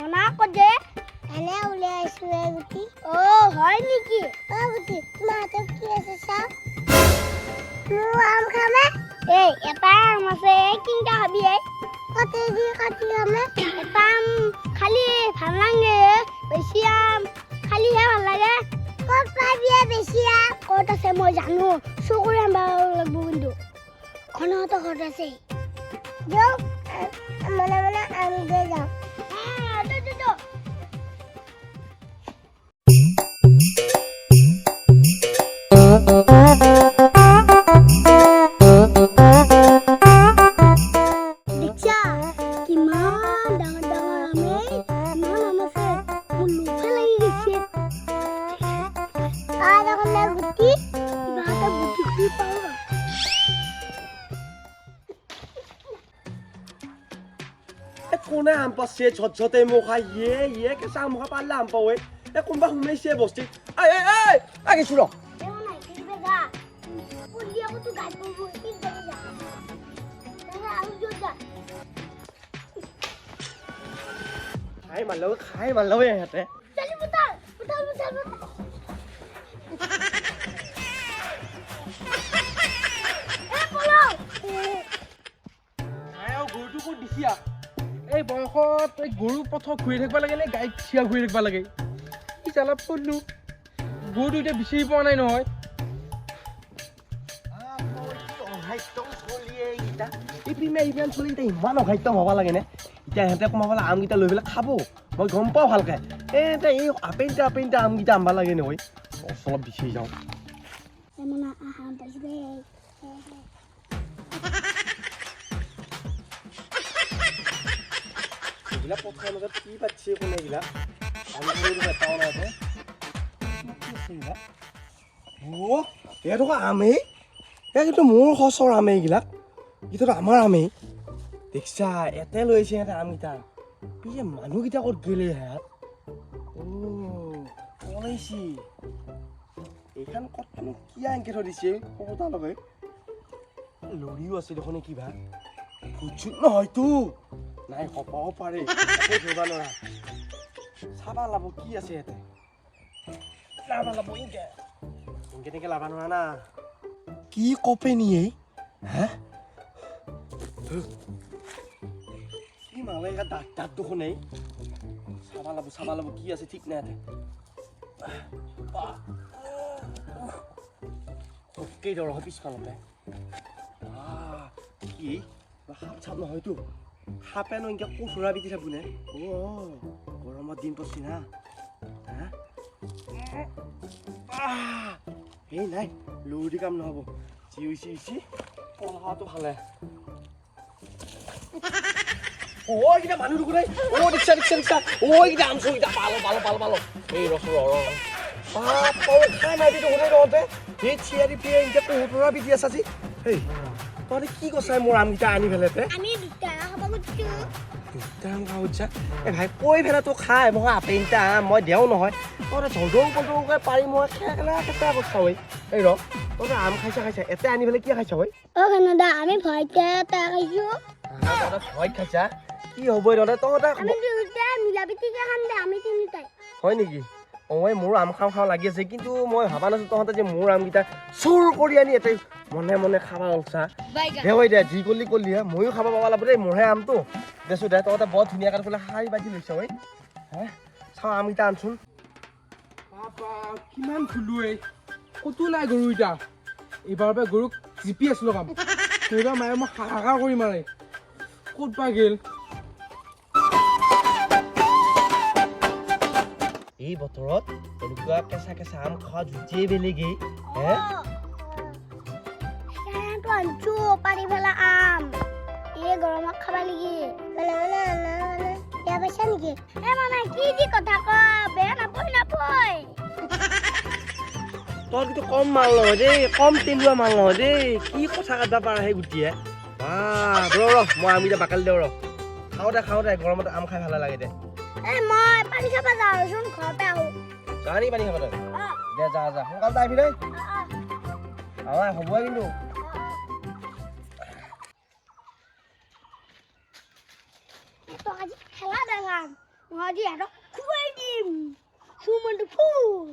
মনা কজে এনে উলিয়াইছো গুটি ও হয় নেকি ও গুটি তোমাৰ হাতত কি আছে চাও মোৰ আম খামে এই এটা আম আছে কিংকা খাবি এই কতে দি কাটি খামে এটা আম খালি ভাল লাগে বেছি আম খালিহে ভাল লাগে ক'ত পাবি বেছি আম ক'ত আছে মই জানো চকুৰে আম লাগব কিন্তু খনতো ঘৰত আছে যাও মনে মনে আম দে যাও কোনে আম পাছে ঝটঝটে মুখা ইয়ে কেঁচা মুখা পাৰলে আম পাৱে কোনোবা সোমাইছে বস্তি আহিছো ৰ খাই ভাল লগে ইহঁতে গৰুটো ক'ত দেখিয়া এই বয়সত এই গৰু পথৰ ঘূৰি থাকিব লাগে নে গাড়ীত চিয়া ঘূৰি থাকিব লাগে কি জালা পঢ়লো গৰুটো এতিয়া বিচাৰি পোৱা নাই নহয় ইমান অঘাইত্য হ'ব লাগে নে এতিয়া সিহঁতে কমাবলৈ আমকেইটা লৈ পেলাই খাব মই গম পাওঁ ভালকে এহঁতে এই আপেনটা আমকেইটা আনবা লাগে নহয় অলপ বিচাৰি যাওঁ এইবিলাক পথাৰৰ মাজত কি পাতিছে কোনে এইবিলাক এইটো আমেই এই কিন্তু মোৰ সচৰ আমে এইবিলাক এইটোতো আমাৰ আমেই দেখিছা এতে লৈ আহিছে সিহঁতে আমকেইটা এই যে মানুহকেইটা ক'ত গ'লে সিহঁত পলাইছি এইখন ক'তনো কি আনকে থৈ দিছে কবতা লগাই লৰিও আছে দেখোন কিবা ভুত নহয়তো নাই হবও পাৰে ধৰিবা নোৱাৰা চাবা লাভ কি আছে ইয়াতে লাভ লাভ এনেকে লাভ নোৱাৰা না কি কপে নিয়ে হা কি মালে দাঁত দেখোন এই চাবা লাভ কি আছে ঠিক নাই ইয়াতে কেই দৰ পিছফালতে কি সাপ চাপ নহয়তো সাপে ন এনেকৈ কুকুৰা বিটি থাকো নে গৰমৰ দিন পৰছি না এই নাই লৰি কাম নহ'ব চিউচি পঢ়াটো ভালে এইকেইটা মানুহ দেখোন নাই ৰিক্সা এইকেইটা আম চকেইটা পালো এই ৰস খাই মাৰি দেখোন তহঁতে এই চিয়াৰি পিয়ে এনেকৈ কুকুৰা বিটি আছা যি এই তহঁতে কি কৈছা মোৰ আমকেইটা আনি পেলাইতে ভাই কৈ পেলাই তোক খাই মই আপেনটা মই দেও নহয় তহঁতে ঝলঝলকৈ পাৰি মই খেলা কথা হয় এই ৰ তহঁতে আম খাইছা এতে আনি পেলাই কি খাইছা হয় আমি ভয়তে খাইছো ভয়ত খাইছা কি হ'ব তহঁতে হয় নেকি মই মোৰ আম খাওঁ লাগি আছে কিন্তু মই ভাবা নাছো তহঁতে যে মোৰ আমকেইটা চুৰ কৰি আনি ইয়াতে মনে মনে খাবা অলছা দেৱাই দে যি কলি হে ময়ো খাব পাব লাগিব দেই মোৰহে আমটো দেছো দে তহঁতে বৰ ধুনীয়াকৈ বোলে শাৰী বাজি লৈছ ঐ হে চাওঁ আমকেইটা আনচোন কিমান ফুলো এই ক'তো নাই গৰু এতিয়া এইবাৰৰ পৰা গৰুক জিপি আছিলো কাম সেইবাৰ মায়ে মই হাহাকাৰ কৰি মাৰে ক'ত পাই গেল এই বতৰত এনেকুৱা কেঁচা আম খোৱা জুতিয়ে বেলেগেই হে আনছো পাৰি পেলা আম এই গৰমত খাবা লাগি বেয়া পাইছা নেকি কি যি কথা বেয়া নাপয় তোৰ কিন্তু কম মাল নহয় দেই কম তেলুৱা মাল নহয় দেই কি কথা কাটবা পাৰা সেই গুটিয়ে ৰ মই আমকেইটা বাকালি দিওঁ খাওঁ দে গৰমত আম খাই ভাল লাগে দে মই পানী খাবা যাওঁচোন ঘৰতে আহো যা নি পানী খাবা তই দে যা সোনকালে আহিবি দেই হ'বই কিন্তু আজি খেলা দেখাম মই আজি সিহঁতক খুৱাই দিম সুমনটো ফুল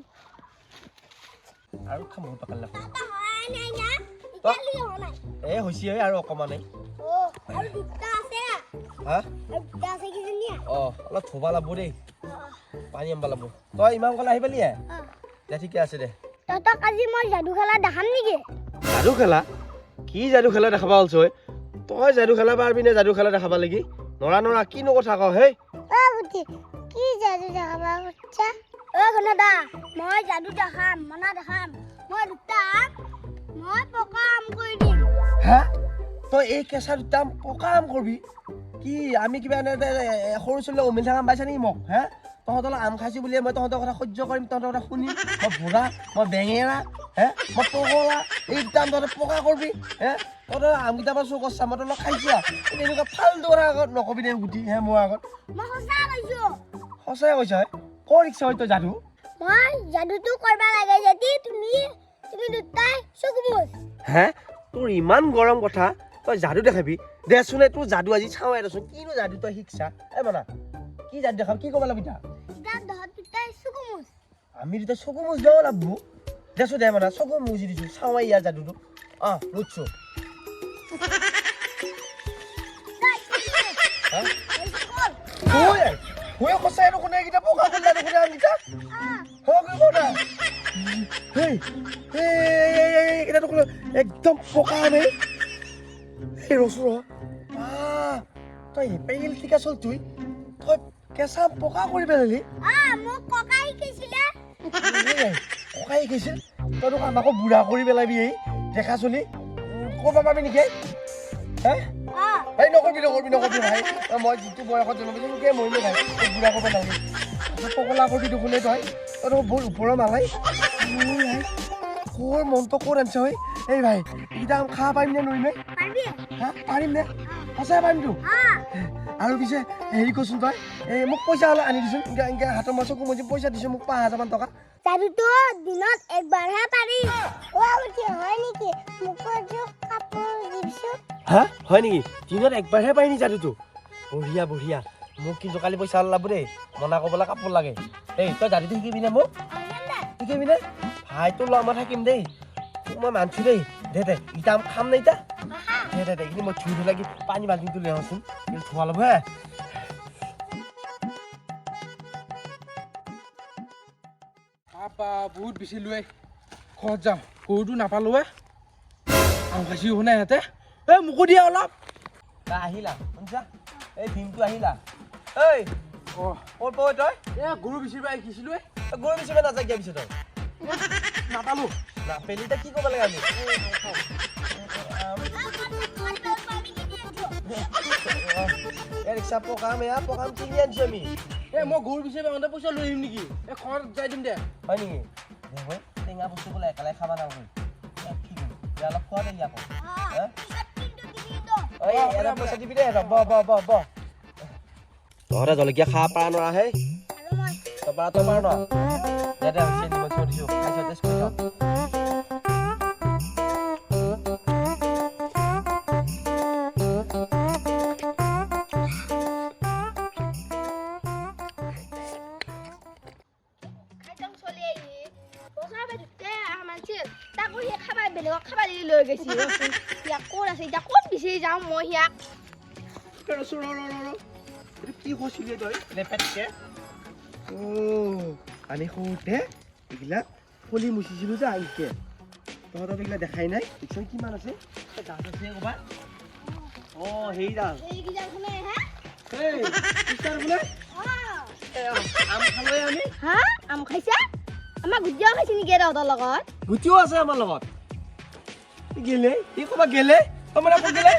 আৰু খাম বহুত পাকালে হয় নাই না ইতালি হয় নাই এ হৈছে আৰু অকমানে ও আৰু দুটা আছে হা আৰু দুটা আছে কি জানিয়া অলপ থবা লাগব দেই পানী আনবা লাগব তই ইমান কলে আহি পালি দে ঠিকে আছে দে তহঁতক আজি মই যাদু খেলা দেখাম নেকি যাদু খেলা কি যাদু খেলা দেখাবা অলছ তই যাদু খেলা পাৰবি নে যাদু খেলা দেখাবা লাগি নৰা কিনো কথা কওঁ হেই বুদ্ধি কি যাদু দেখাবা খুজিছা ঘনদা মই যাদু দেখাম মনা দেখাম মই দুটা মই পকা আম কৰি দিম হা তই এই কেঁচা দুটা পকা আম কৰবি কি আমি কিবা এনে সৰু ছোৱালী অমিল থাকা পাইছা নেকি মোক হা তহঁতৰ আম খাইছোঁ বুলিয়ে মই তহঁতৰ কথা সহ্য কৰিম তহঁতৰ কথা শুনিম মই বুঢ়া মই বেঙেৰা হে মই পগলা এই দুটা আম তহঁতে পকা কৰবি হে তহঁতৰ আমকেইটা পৰা চৌ কছা মই তহঁতক খাইছোঁ এনেকুৱা ফাল্টু কথা আগত নকবি দে গুটি হে মোৰ আগত মই সঁচা কৈছো সঁচাই কৈছ কৰ ইচ্ছা হয় তই যাদু মই যাদুটো কৰিব লাগে যদি তুমি দুটাই চকু মুচ হে তোৰ ইমান গৰম কথা তই যাদু দেখাবি দেচোন তোৰ যাদু আজি চাওঁৱে দেচোন কিনো যাদু তই শিকছা মানা কি যাদু দেখাম কি ক'ব লাগবি দুটাই চকু মুচ আমি দুটা চকু মুচ দিব লাগব দেচোন দে মানা চকু মুচি দিছোঁ চাওঁৱে ইয়াৰ যাদুটো বুজছোঁ সঁচাই দেখোন এইকেইটা পকা কৰিলা দেখোন আমকেইটা এইকেইটা দেখোন একদম পকা আনে এই ৰচো তই পেগিল ঠিক আছ তই কেঁচা পকা কৰি পেলালি মোক ককাই শিকাইছিলে ককাই শিকাইছিল তই তোক আমাকো বুঢ়া কৰি পেলাবি এই দেখা চলি ক'ব পাবি নেকি হে এই নকৰবি ভাই মই যিটো বয়সত জন্ম পাইছোঁ সেনেকৈ মৰিলো ভাই বুঢ়া কৰিব নালাগে পগলা কৰি দেখোন তই তই বহুত ওপৰৰ মালাই ক'ৰ মনটো ক'ত আনিছ হয় এই ভাই এইকেইটা খাব পাৰিম নে নোৱাৰিম হা পাৰিম নে সঁচাই পাৰিমতো আৰু পিছে হেৰি কচোন তই এই মোক পইচা অলপ আনি দিচোন এনেকৈ হাতৰ মই চকু মজি পইচা দিছোঁ মোক 5,000 টকা যাদুটো দিনত একবাৰহে পাৰি হয় নেকি মোক কাপোৰ দিবিচোন হা হয় নেকি দিনত একবাৰহে পাৰি নি যাদুটো বঢ়িয়া মোক কিন্তু কালি পইচা ওলাব দেই মনা ক'বলৈ কাপোৰ লাগে এই তই যাদুটো শিকিবি নে মোক শিকিবি নে ভাই তোৰ লগত মই থাকিম দেই তোক মই মানছোঁ দেই দে ইটা খাম নে ইটা দে এইখিনি মই ধুই লাগি পানী বাল্টিংটো লৈ আহোঁচোন কিন্তু ধোৱা ল'ব হে বহুত বেছি লৈ ঘৰত যাওঁ গৰুটো নাপালোঁ আম খাইছি শুনাই সিহঁতে মোকো দিয়া অলপ আহিলা শুনিছা এই ভীমটো আহিলা এই ক'ত পঢ় তই গৰু বিচাৰিব আহিছিলোঁ গৰু বিচাৰিব নাযায় কিয় পিছে তই নাপালোঁ নাপেলি এতিয়া কি ক'ব লাগে আমি ৰিক্সা পকাম কিনি আনিছোঁ আমি মই গৰু বিচাৰিব আহোঁতে পইচা লৈ আহিম নেকি ঘৰত যাই দিম দে হয় নেকি টেঙা বস্তু বোলে একেলগে খাব নালাগে কি কৰিম অলপ খোৱা দেই আকৌ এটা পইচা দিবি দে তহঁতে জলকীয়া খাব পাৰা নৰা হে তই পাৰ নৰা দে হৈছে নিমখ থৈ দিছোঁ খাইছ টেষ্ট কৰি চাওঁ লৈ গৈছি ক'ত আছে এতিয়া ক'ত বিচাৰি যাওঁ মই ইয়াক কি কৈছিলি তই লেপেটকে আমি সৰুতে এইবিলাক ফলি মুচিছিলোঁ যে আহিকে তহঁতক এইবিলাক দেখাই নাই দেখিছ কিমান আছে দাঁত আছে ক'বা হেৰিডাল আম খালোৱে আমি আম খাইছা আমাৰ গুটিও খাইছে নেকি তহঁতৰ লগত গুটিও আছে আমাৰ লগত গেলে সি ক'বা গেলে মানে গেলে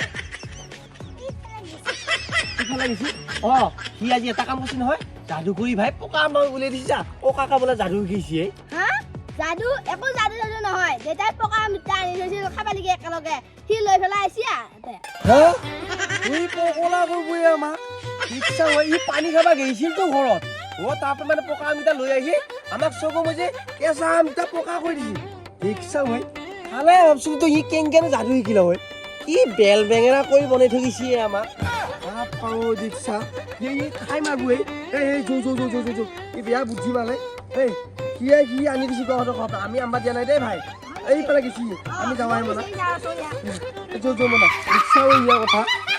সি আজি এটা কাম কৰিছে নহয় যাদু কৰি ভাই পকা আম উলিয়াই দিছা কাকা বোলে যাদু শিকিছে যাদু একো যাদু নহয় দেউতাই পকা আম দুটা আনি থৈছিল খাব লাগে একেলগে সি লৈ পেলাই পগলা কৰবই আমাক ইচ্ছা হয় ই পানী খাবা গৈছিল তো ঘৰত তাৰপৰা মানে পকা আম এটা লৈ আহি আমাক চকু মজি কেঁচা আম এটা পকা কৰি দিছিল ইচ্ছা হয় ভালে ভাবছোন তো ই কেনেকৈ যাদু শিকিলে হয় কি বেল বেঙেনা কৰি বনাই থৈ গৈছে আমাক নাপাওঁ ৰিক্সা এই খাই মাৰবো এই যো এই বেয়া বুদ্ধি মাৰে এই সি আনি দিছি তহঁতৰ ঘৰত আমি আম্বা দিয়া নাই দেই ভাই এইফালে গেছি আমি যাৱাই মনা যো মনা ৰিক্সাও ইয়াৰ কথা